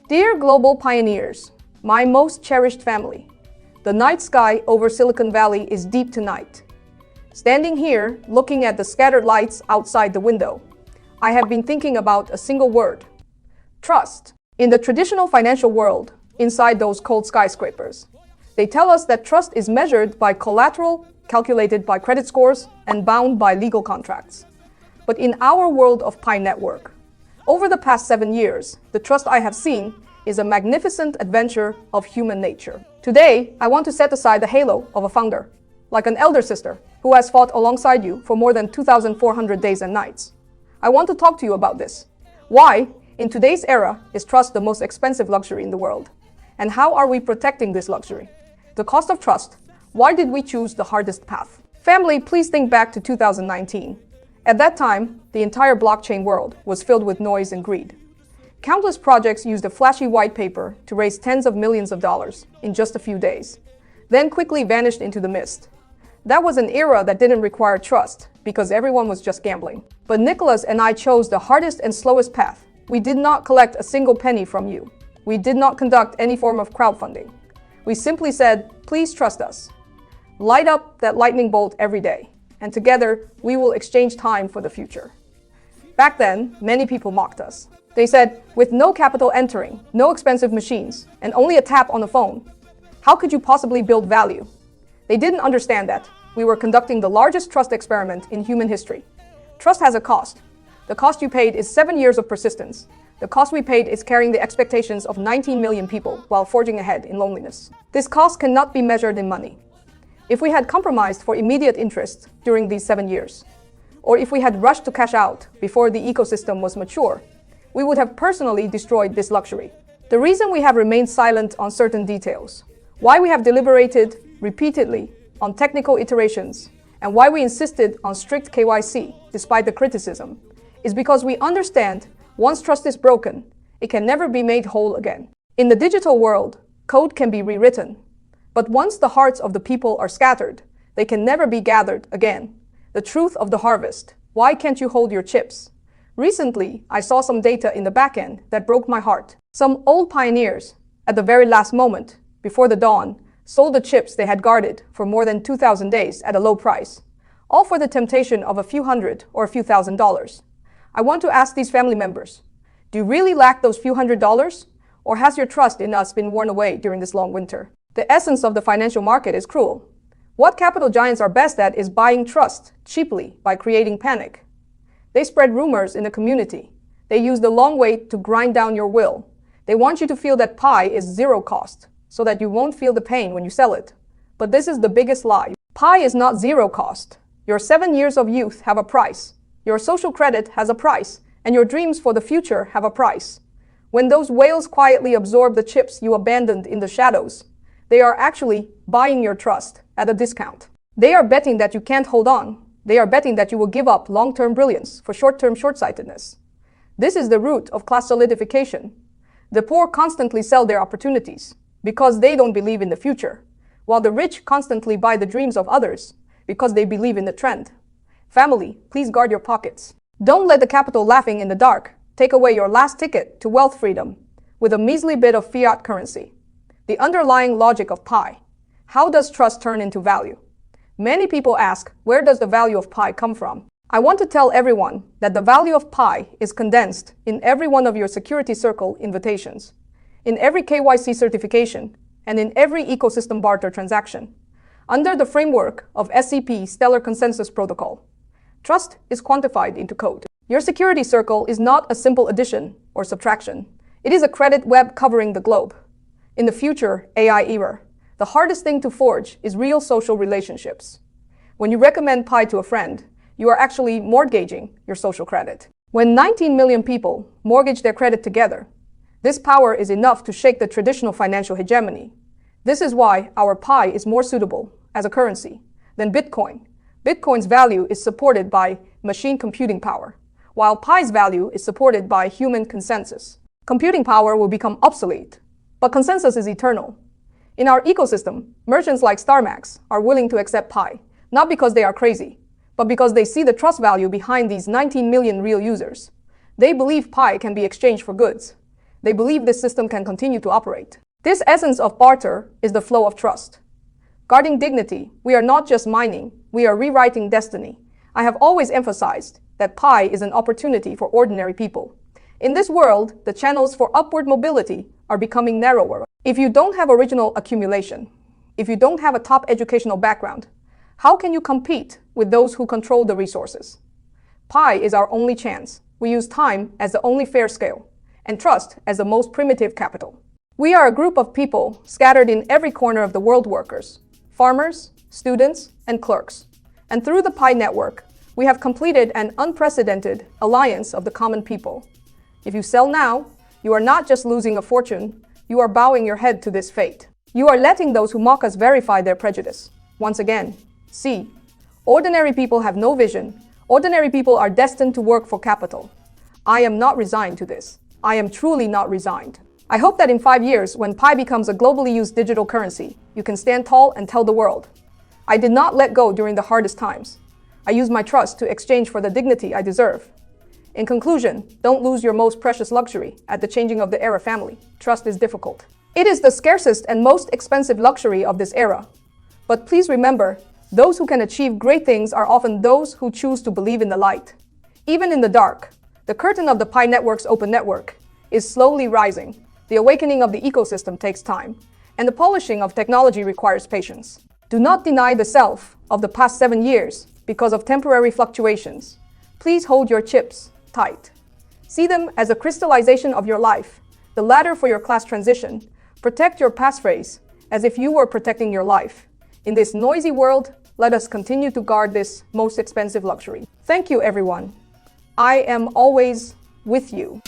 Dear global pioneers, my most cherished family, the night sky over Silicon Valley is deep tonight. Standing here, looking at the scattered lights outside the window, I have been thinking about a single word: trust. In the traditional financial world, inside those cold skyscrapers, they tell us that trust is measured by collateral, calculated by credit scores, and bound by legal contracts. But in our world of Pi Network, over the past 7 years, the trust I have seen is a magnificent adventure of human nature. Today, I want to set aside the halo of a founder, like an elder sister who has fought alongside you for more than 2,400 days and nights. I want to talk to you about this. Why, in today's era, is trust the most expensive luxury in the world? And how are we protecting this luxury? The cost of trust. Why did we choose the hardest path? Family, please think back to 2019. At that time, the entire blockchain world was filled with noise and greed. Countless projects used a flashy white paper to raise tens of millions of dollars in just a few days, then quickly vanished into the mist. That was an era that didn't require trust because everyone was just gambling. But Nicholas and I chose the hardest and slowest path. We did not collect a single penny from you. We did not conduct any form of crowdfunding. We simply said, please trust us. Light up that lightning bolt every day, and together we will exchange time for the future. Back then, many people mocked us. They said, with no capital entering, no expensive machines, and only a tap on the phone, how could you possibly build value? They didn't understand that we were conducting the largest trust experiment in human history. Trust has a cost. The cost you paid is 7 years of persistence. The cost we paid is carrying the expectations of 19 million people while forging ahead in loneliness. This cost cannot be measured in money. If we had compromised for immediate interest during these 7 years, or if we had rushed to cash out before the ecosystem was mature, we would have personally destroyed this luxury. The reason we have remained silent on certain details, why we have deliberated repeatedly on technical iterations, and why we insisted on strict KYC despite the criticism, is because we understand once trust is broken, it can never be made whole again. In the digital world, code can be rewritten. But once the hearts of the people are scattered, they can never be gathered again. The truth of the harvest. Why can't you hold your chips? Recently, I saw some data in the backend that broke my heart. Some old pioneers, at the very last moment, before the dawn, sold the chips they had guarded for more than 2,000 days at a low price, all for the temptation of a few hundred or a few $1,000s. I want to ask these family members, do you really lack those few $100s? Or has your trust in us been worn away during this long winter? The essence of the financial market is cruel. What capital giants are best at is buying trust cheaply by creating panic. They spread rumors in the community. They use the long wait to grind down your will. They want you to feel that Pi is zero cost, so that you won't feel the pain when you sell it. But this is the biggest lie. Pi is not zero cost. Your 7 years of youth have a price. Your social credit has a price, and your dreams for the future have a price. When those whales quietly absorb the chips you abandoned in the shadows, they are actually buying your trust at a discount. They are betting that you can't hold on. They are betting that you will give up long-term brilliance for short-term short-sightedness. This is the root of class solidification. The poor constantly sell their opportunities because they don't believe in the future, while the rich constantly buy the dreams of others because they believe in the trend. Family, please guard your pockets. Don't let the capital laughing in the dark take away your last ticket to wealth freedom with a measly bit of fiat currency. The underlying logic of Pi. How does trust turn into value? Many people ask, where does the value of Pi come from? I want to tell everyone that the value of Pi is condensed in every one of your security circle invitations, in every KYC certification, and in every ecosystem barter transaction. Under the framework of SCP Stellar Consensus Protocol, trust is quantified into code. Your security circle is not a simple addition or subtraction. It is a credit web covering the globe. In the future AI era, the hardest thing to forge is real social relationships. When you recommend Pi to a friend, you are actually mortgaging your social credit. When 19 million people mortgage their credit together, this power is enough to shake the traditional financial hegemony. This is why our Pi is more suitable as a currency than Bitcoin. Bitcoin's value is supported by machine computing power, while Pi's value is supported by human consensus. Computing power will become obsolete, but consensus is eternal. In our ecosystem, merchants like StarMax are willing to accept Pi, not because they are crazy, but because they see the trust value behind these 19 million real users. They believe Pi can be exchanged for goods. They believe this system can continue to operate. This essence of barter is the flow of trust. Guarding dignity, we are not just mining, we are rewriting destiny. I have always emphasized that pi is an opportunity for ordinary people. In this world, the channels for upward mobility are becoming narrower. If you don't have original accumulation, if you don't have a top educational background, how can you compete with those who control the resources? Pi is our only chance. We use time as the only fair scale, and trust as the most primitive capital. We are a group of people scattered in every corner of the world: workers, farmers, students, and clerks. And through the Pi network, we have completed an unprecedented alliance of the common people. If you sell now, you are not just losing a fortune, you are bowing your head to this fate. You are letting those who mock us verify their prejudice. Once again, see, ordinary people have no vision. Ordinary people are destined to work for capital. I am not resigned to this. I am truly not resigned. I hope that in 5 years, when Pi becomes a globally used digital currency, you can stand tall and tell the world, I did not let go during the hardest times. I used my trust to exchange for the dignity I deserve. In conclusion, don't lose your most precious luxury at the changing of the era, family. Trust is difficult. It is the scarcest and most expensive luxury of this era. But please remember, those who can achieve great things are often those who choose to believe in the light. Even in the dark, the curtain of the Pi network's open network is slowly rising. The awakening of the ecosystem takes time, and the polishing of technology requires patience. Do not deny the self of the past 7 years because of temporary fluctuations. Please hold your chips tight. See them as a crystallization of your life, the ladder for your class transition. Protect your passphrase as if you were protecting your life. In this noisy world, let us continue to guard this most expensive luxury. Thank you, everyone. I am always with you.